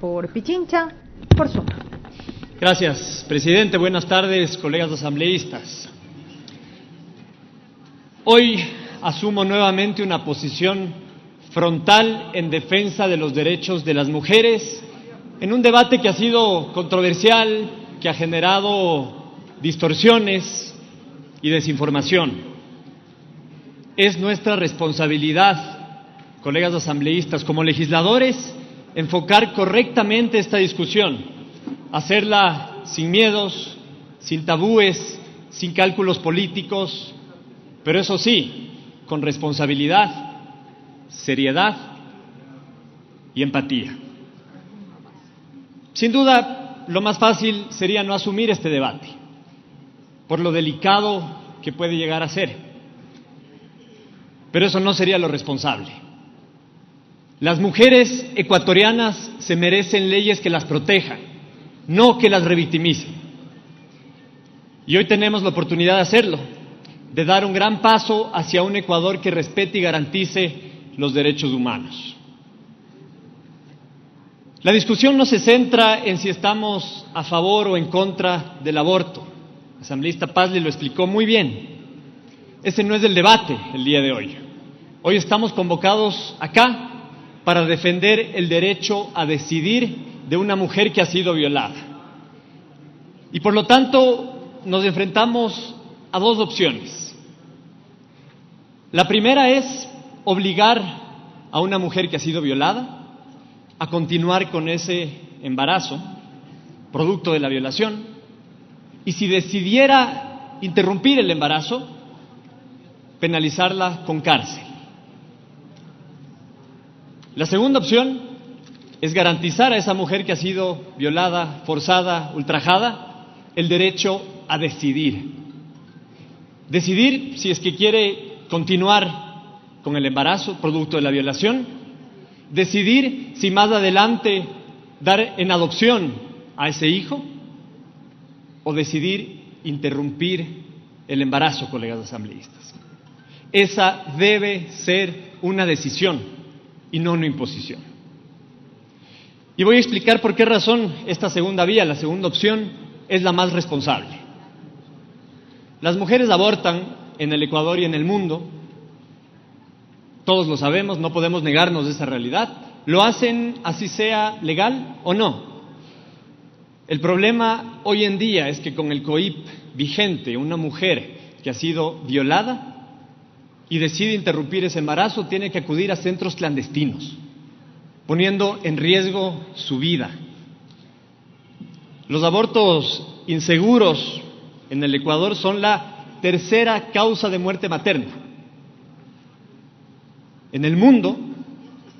Por Pichincha, por Zoom. Gracias, presidente. Buenas tardes, colegas asambleístas. Hoy asumo nuevamente una posición frontal en defensa de los derechos de las mujeres en un debate que ha sido controversial, que ha generado distorsiones y desinformación. Es nuestra responsabilidad, colegas asambleístas, como legisladores, enfocar correctamente esta discusión, hacerla sin miedos, sin tabúes, sin cálculos políticos, pero eso sí, con responsabilidad, seriedad y empatía. Sin duda, lo más fácil sería no asumir este debate, por lo delicado que puede llegar a ser, pero eso no sería lo responsable. Las mujeres ecuatorianas se merecen leyes que las protejan, no que las revictimicen. Y hoy tenemos la oportunidad de hacerlo, de dar un gran paso hacia un Ecuador que respete y garantice los derechos humanos. La discusión no se centra en si estamos a favor o en contra del aborto. El asambleísta Pazley lo explicó muy bien. Ese no es el debate el día de hoy. Hoy estamos convocados acá para defender el derecho a decidir de una mujer que ha sido violada. Y por lo tanto nos enfrentamos a dos opciones. La primera es obligar a una mujer que ha sido violada a continuar con ese embarazo, producto de la violación, y si decidiera interrumpir el embarazo, penalizarla con cárcel. La segunda opción es garantizar a esa mujer que ha sido violada, forzada, ultrajada, el derecho a decidir. Decidir si es que quiere continuar con el embarazo, producto de la violación, decidir si más adelante dar en adopción a ese hijo, o decidir interrumpir el embarazo, colegas asambleístas. Esa debe ser una decisión y no una imposición. Y voy a explicar por qué razón esta segunda vía, la segunda opción, es la más responsable. Las mujeres abortan en el Ecuador y en el mundo, todos lo sabemos, no podemos negarnos de esa realidad. Lo hacen así sea legal o no. El problema hoy en día es que con el COIP vigente, una mujer que ha sido violada y decide interrumpir ese embarazo, tiene que acudir a centros clandestinos, poniendo en riesgo su vida. Los abortos inseguros en el Ecuador son la tercera causa de muerte materna. En el mundo,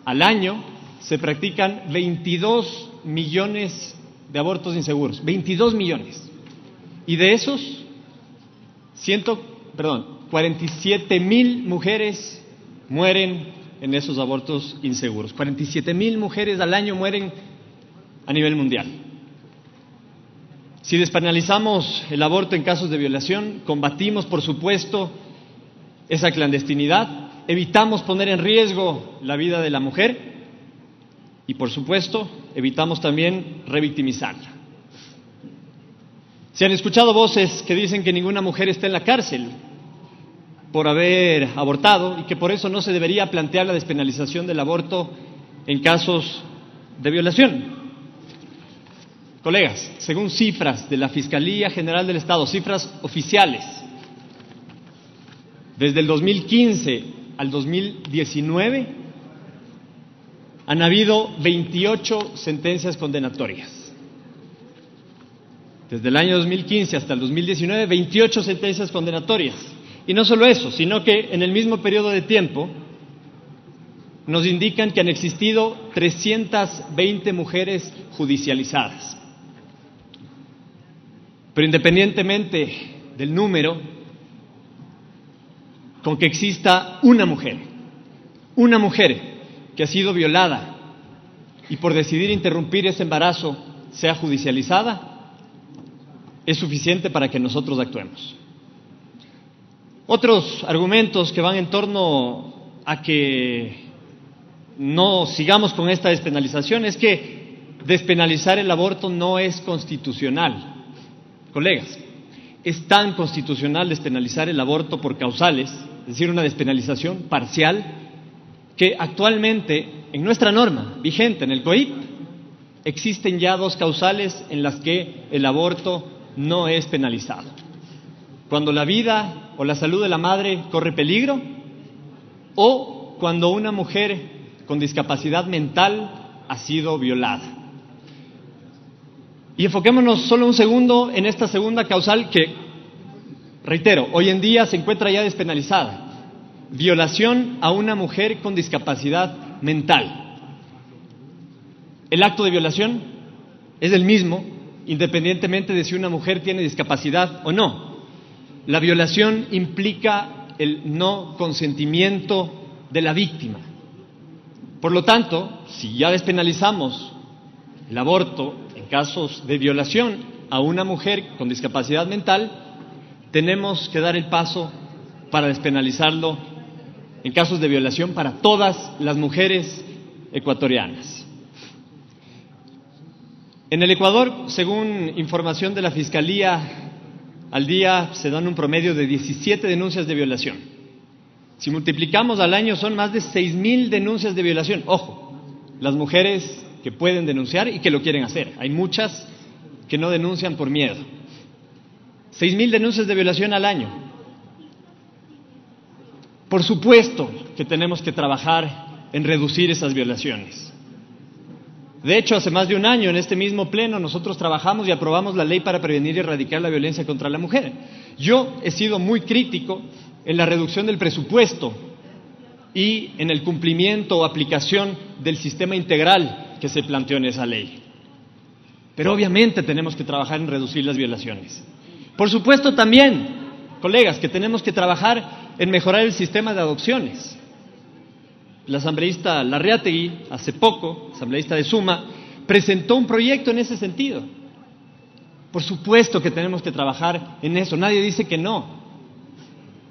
al año, se practican 22 millones de abortos inseguros, 22 millones. Y de esos, 47,000 mujeres mueren en esos abortos inseguros. 47,000 mujeres al año mueren a nivel mundial. Si despenalizamos el aborto en casos de violación, combatimos, por supuesto, esa clandestinidad, evitamos poner en riesgo la vida de la mujer y, por supuesto, evitamos también revictimizarla. Se han escuchado voces que dicen que ninguna mujer está en la cárcel por haber abortado y que por eso no se debería plantear la despenalización del aborto en casos de violación. Colegas, según cifras de la Fiscalía General del Estado, cifras oficiales, desde el 2015 al 2019 han habido 28 sentencias condenatorias. Desde el año 2015 hasta el 2019, 28 sentencias condenatorias. Y no solo eso, sino que en el mismo periodo de tiempo nos indican que han existido 320 mujeres judicializadas. Pero independientemente del número, con que exista una mujer que ha sido violada y por decidir interrumpir ese embarazo sea judicializada, es suficiente para que nosotros actuemos. Otros argumentos que van en torno a que no sigamos con esta despenalización es que despenalizar el aborto no es constitucional. Colegas, es tan constitucional despenalizar el aborto por causales, es decir, una despenalización parcial, que actualmente en nuestra norma vigente en el COIP existen ya 2 causales en las que el aborto no es penalizado: cuando la vida o la salud de la madre corre peligro, o cuando una mujer con discapacidad mental ha sido violada. Y enfoquémonos solo un segundo en esta segunda causal que, reitero, hoy en día se encuentra ya despenalizada: violación a una mujer con discapacidad mental. El acto de violación es el mismo, independientemente de si una mujer tiene discapacidad o no. La violación implica el no consentimiento de la víctima. Por lo tanto, si ya despenalizamos el aborto en casos de violación a una mujer con discapacidad mental, tenemos que dar el paso para despenalizarlo en casos de violación para todas las mujeres ecuatorianas. En el Ecuador, según información de la Fiscalía, al día se dan un promedio de 17 denuncias de violación. Si multiplicamos al año son más de 6,000 denuncias de violación. Ojo, las mujeres que pueden denunciar y que lo quieren hacer. Hay muchas que no denuncian por miedo. 6,000 denuncias de violación al año. Por supuesto que tenemos que trabajar en reducir esas violaciones. De hecho, hace más de un año en este mismo pleno nosotros trabajamos y aprobamos la ley para prevenir y erradicar la violencia contra la mujer. Yo he sido muy crítico en la reducción del presupuesto y en el cumplimiento o aplicación del sistema integral que se planteó en esa ley. Pero obviamente tenemos que trabajar en reducir las violaciones. Por supuesto también, colegas, que tenemos que trabajar en mejorar el sistema de adopciones. La asambleísta Larreategui, hace poco, asambleísta de Suma, presentó un proyecto en ese sentido. Por supuesto que tenemos que trabajar en eso, nadie dice que no,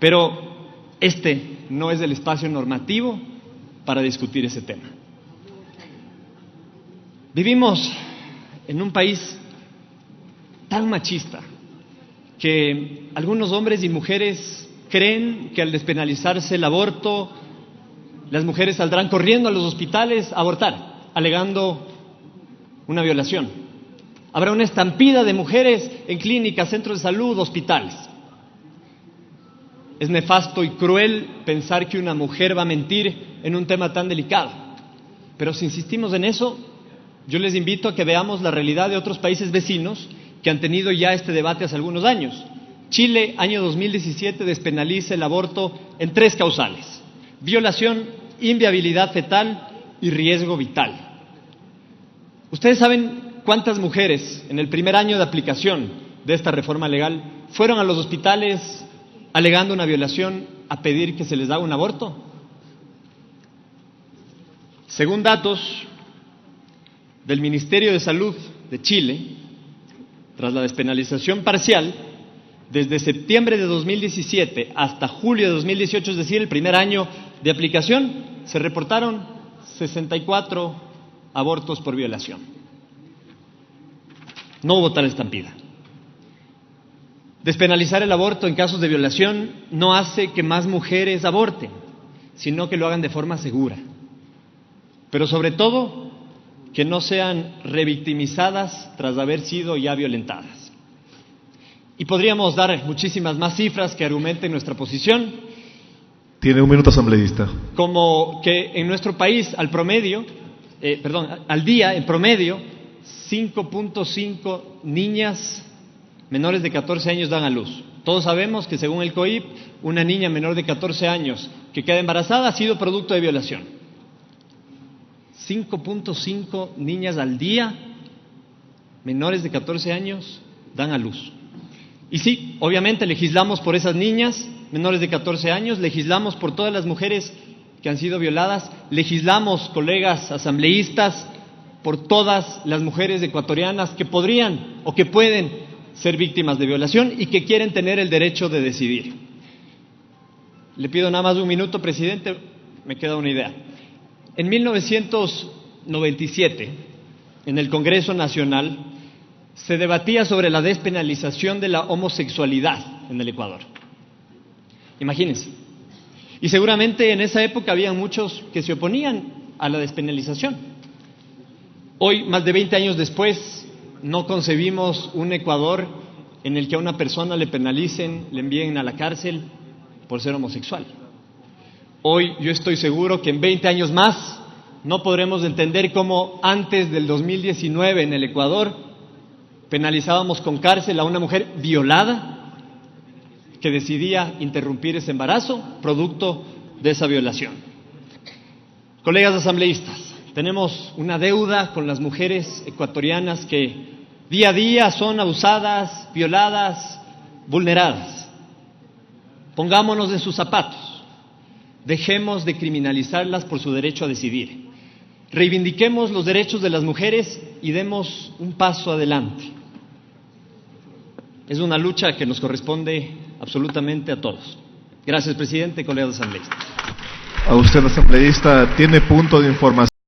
pero este no es el espacio normativo para discutir ese tema. Vivimos en un país tan machista que algunos hombres y mujeres creen que al despenalizarse el aborto, las mujeres saldrán corriendo a los hospitales a abortar, alegando una violación. Habrá una estampida de mujeres en clínicas, centros de salud, hospitales. Es nefasto y cruel pensar que una mujer va a mentir en un tema tan delicado. Pero si insistimos en eso, yo les invito a que veamos la realidad de otros países vecinos que han tenido ya este debate hace algunos años. Chile, año 2017, despenaliza el aborto en 3 causales: violación, inviabilidad fetal y riesgo vital. ¿Ustedes saben cuántas mujeres en el primer año de aplicación de esta reforma legal fueron a los hospitales alegando una violación a pedir que se les haga un aborto? Según datos del Ministerio de Salud de Chile, tras la despenalización parcial, desde septiembre de 2017 hasta julio de 2018, es decir, el primer año de aplicación, se reportaron 64 abortos por violación. No hubo tal estampida. Despenalizar el aborto en casos de violación no hace que más mujeres aborten, sino que lo hagan de forma segura. Pero sobre todo, que no sean revictimizadas tras haber sido ya violentadas. Y podríamos dar muchísimas más cifras que argumenten nuestra posición. Tiene 1 minuto, asambleísta. Como que en nuestro país, al día, en promedio, 5.5 niñas menores de 14 años dan a luz. Todos sabemos que según el COIP, una niña menor de 14 años que queda embarazada ha sido producto de violación. 5.5 niñas al día, menores de 14 años, dan a luz. Y sí, obviamente legislamos por esas niñas menores de 14 años, legislamos por todas las mujeres que han sido violadas, legislamos, colegas asambleístas, por todas las mujeres ecuatorianas que podrían o que pueden ser víctimas de violación y que quieren tener el derecho de decidir. Le pido nada más 1 minuto, presidente, me queda una idea. En 1997, en el Congreso Nacional, se debatía sobre la despenalización de la homosexualidad en el Ecuador. Imagínense. Y seguramente en esa época había muchos que se oponían a la despenalización. Hoy, más de 20 años después, no concebimos un Ecuador en el que a una persona le penalicen, le envíen a la cárcel por ser homosexual. Hoy yo estoy seguro que en 20 años más no podremos entender cómo antes del 2019 en el Ecuador penalizábamos con cárcel a una mujer violada que decidía interrumpir ese embarazo producto de esa violación. Colegas asambleístas, tenemos una deuda con las mujeres ecuatorianas que día a día son abusadas, violadas, vulneradas. Pongámonos en sus zapatos. Dejemos de criminalizarlas por su derecho a decidir. Reivindiquemos los derechos de las mujeres y demos un paso adelante. Es una lucha que nos corresponde absolutamente a todos. Gracias, presidente, colegas asambleístas. A usted, asambleísta, tiene punto de información.